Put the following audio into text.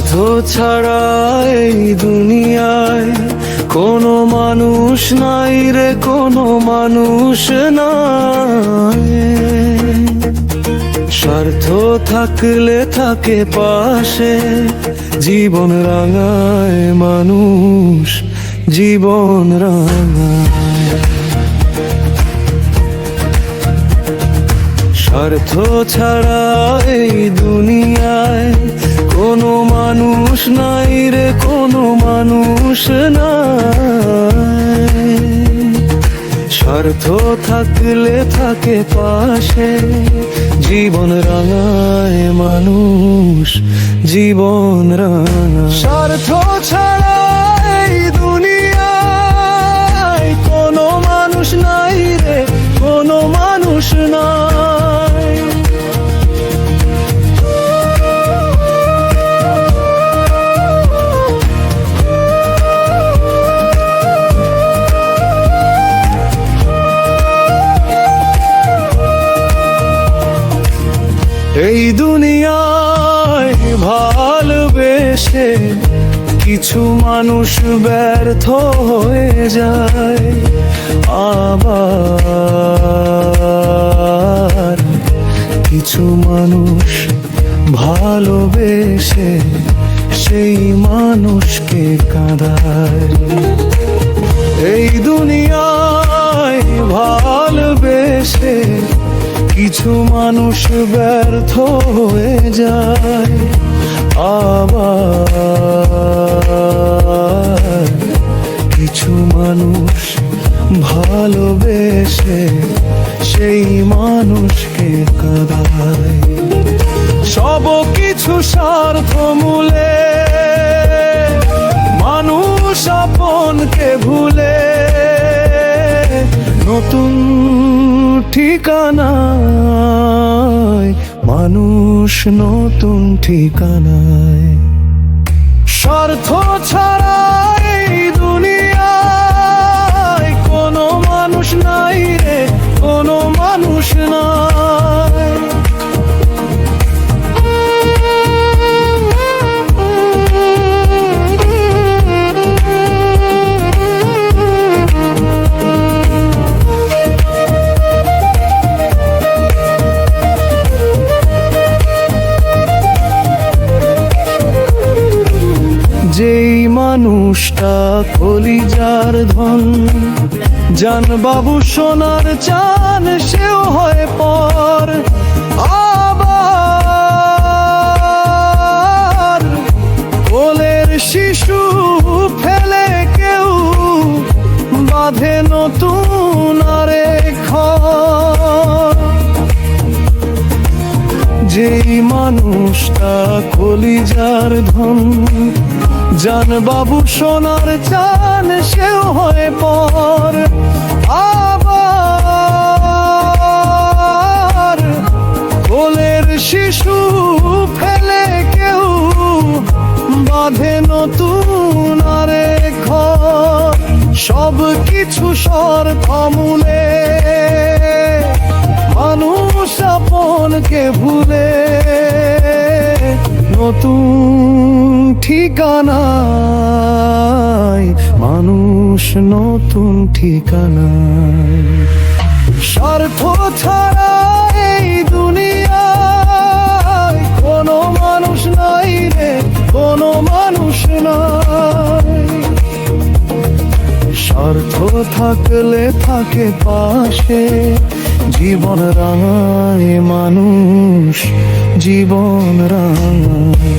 স্বার্থ ছাড়া এই দুনিয়ায় কোনো মানুষ নাই রে, কোনো মানুষ নাই। স্বার্থ থাকলে থাকে পাশে, জীবন রাঙায় মানুষ, জীবন রাঙায়। স্বার্থ ছাড়া এই দুনিয়ায় কোনো মানুষ নাই রে, কোনো মানুষ নাই। স্বার্থ থাকলে থাকে পাশে, জীবন রাঙায় মানুষ, জীবন রাঙায়। স্বার্থ ছাড়া এই দুনিয়ায় কোনো মানুষ নাই রে, কোনো মানুষ নাই। এই দুনিয়ায় ভালোবেসে কিছু মানুষ ব্যর্থ হয়ে যায়, আবার কিছু মানুষ ভালোবেসে সেই মানুষকে কাঁদায়। এই দুনিয়ায় ভালোবেসে কিছু মানুষ ব্যর্থ হয়ে যায়, আবার কিছু মানুষ ভালোবেসে সেই মানুষকে কাঁদায়। সব কিছু স্বার্থ মূলে মানুষ আপনকে ভুলে নতুন ঠিকানায়, মানুষ নতুন ঠিকানায়। স্বার্থ ছাড়া এই দুনিয়ায় কোনো মানুষ নাই রে, কোনো মানুষ নাই। যেই মানুষটা কলিজার ধন, জান বাবু সোনার চান, সেও হয় পর। আবার কোলের শিশু ফেলে কেউ বাঁধে নতুন আরেক ঘর। যেই মানুষটা কলিজার ধন, জান বাবু সোনার চান, সেও হয় পর। আবার কোলের শিশু ফেলে কেউ বাঁধে নতুন আরেক ঘর। সব কিছু স্বার্থ মূলে মানুষ আপনকে ভুলে নতুন ঠিকানায়, মানুষ নতুন ঠিকানায়। স্বার্থ ছাড়া এই দুনিয়ায় কোনো মানুষ নাই রে, কোনো মানুষ নাই। স্বার্থ থাকলে থাকে পাশে, জীবন রাঙায় মানুষ, জীবন রাঙায়।